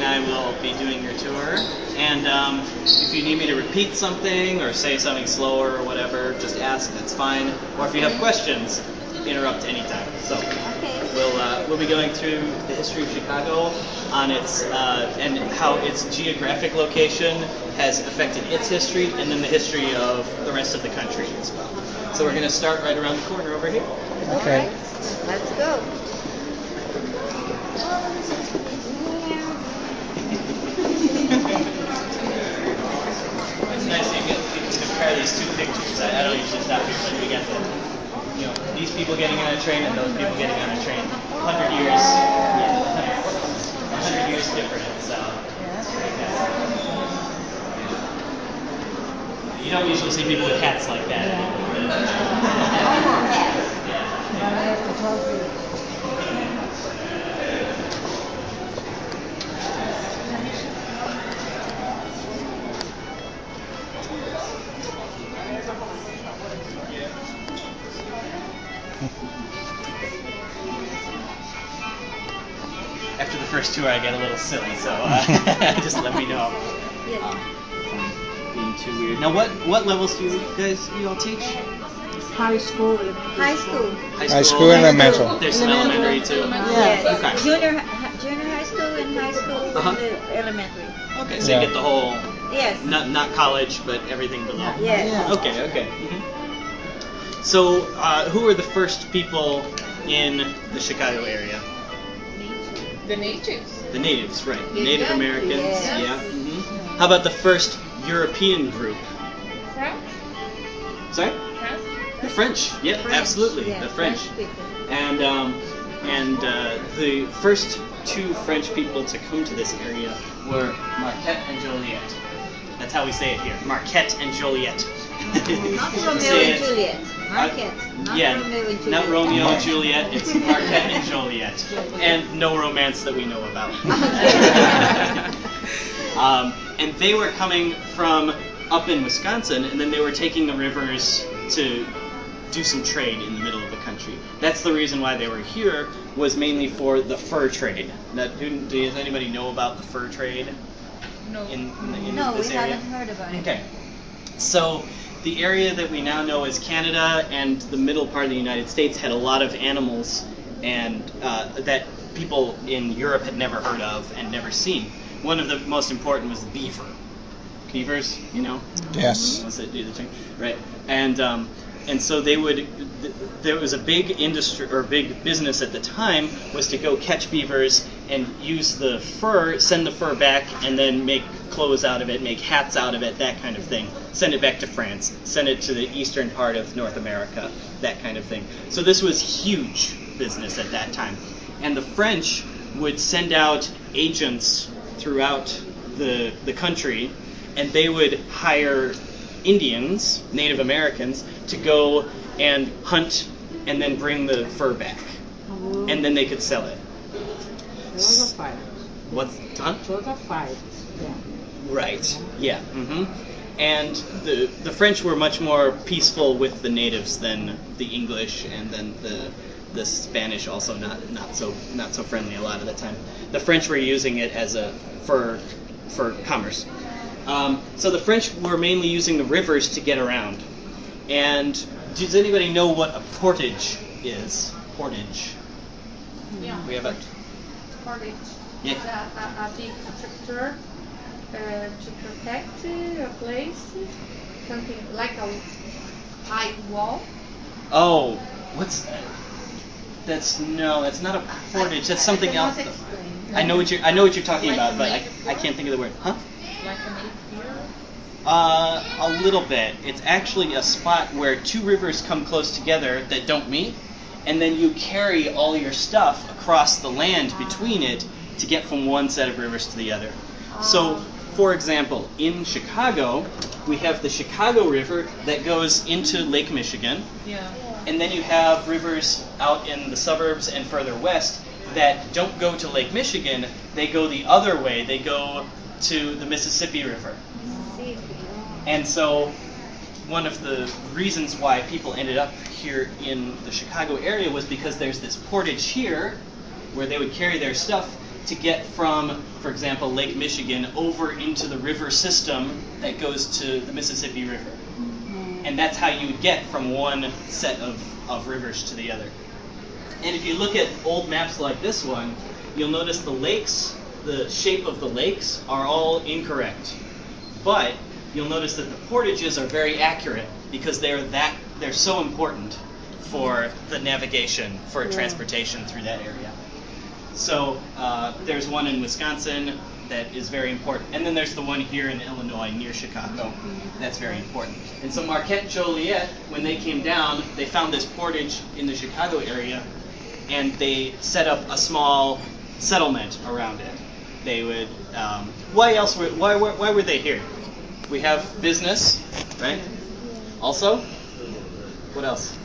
and I will be doing your tour. And if you need me to repeat something or say something slower or whatever, just ask. That's fine. Or if you have questions, interrupt anytime. So we'll be going through the history of Chicago on its and how its geographic location has affected its history, and then the history of the rest of the country as well. So we're going to start right around the corner over here. Okay. Let's go. It's nice that you can compare these two pictures. I don't usually stop here, but we got these people getting on a train and those people getting on a train. 100 years, 100 years difference. So you don't usually see people with hats like that anymore. After the first tour, I get a little silly, so just let me know. Being too weird. Now, what levels do you all teach? High school. High school and elementary. There's some elementary too. Yes. Okay. Junior high school and high school and elementary. Okay, so you get the whole. Yes. Not college, but everything below. Yes. Okay. So, who were the first people in the Chicago area? The natives. The natives, right? Native Americans. Yes. Yeah. How about the first European group? French? Sorry? France? The French. Yep, absolutely. Yeah, the French. people. And the first two French people to come to this area were Marquette and Joliet. That's how we say it here. Marquette and Joliet. Not Romeo and Juliet. Marquette. Not Romeo and Juliet. It's Marquette and Joliet. And no romance that we know about. And they were coming from up in Wisconsin, and then they were taking the rivers to do some trade in the middle of the country. That's the reason why they were here, was mainly for the fur trade. Now, does anybody know about the fur trade? No. In No, this we area? haven't heard about it. Okay. So the area that we now know as Canada and the middle part of the United States had a lot of animals and that people in Europe had never heard of and never seen. One of the most important was the beaver. Beavers, you know? Yes. Unless they do the thing. Right. And so there was a big industry or big business at the time was to go catch beavers and use the fur, send the fur back, and then make clothes out of it, make hats out of it, that kind of thing. Send it back to France, send it to the eastern part of North America, that kind of thing. So this was huge business at that time. And the French would send out agents throughout the country, and they would hire Indians, Native Americans, to go and hunt and then bring the fur back. And then they could sell it. Those are five. What's, huh? Those are five. Yeah. Right, yeah. And the French were much more peaceful with the natives than the English, and then the Spanish also not so friendly a lot of the time. The French were using it as a for commerce. So the French were mainly using the rivers to get around. And does anybody know what a portage is? Portage. Yeah. We have a Portage. Yeah. It's a big structure to protect a place, something like a high wall. Oh, what's that? That's not a portage. That's something else. I know what you're talking Like about, a but native I can't think of the word. Huh? Like a napier. A little bit. It's actually a spot where two rivers come close together that don't meet, and then you carry all your stuff across the land between it to get from one set of rivers to the other. So, for example, in Chicago, we have the Chicago River that goes into Lake Michigan, Yeah. and then you have rivers out in the suburbs and further west that don't go to Lake Michigan, they go the other way. They go to the Mississippi River. And so one of the reasons why people ended up here in the Chicago area was because there's this portage here where they would carry their stuff, to get from, for example, Lake Michigan over into the river system that goes to the Mississippi River. And that's how you would get from one set of rivers to the other. And if you look at old maps like this one, you'll notice the lakes, the shape of the lakes are all incorrect. But you'll notice that the portages are very accurate because they're so important for the navigation, for transportation through that area. So there's one in Wisconsin that is very important. And then there's the one here in Illinois near Chicago. That's very important. And so Marquette Joliet, when they came down, they found this portage in the Chicago area, and they set up a small settlement around it. They would, why were they here? We have business, right? Also, what else?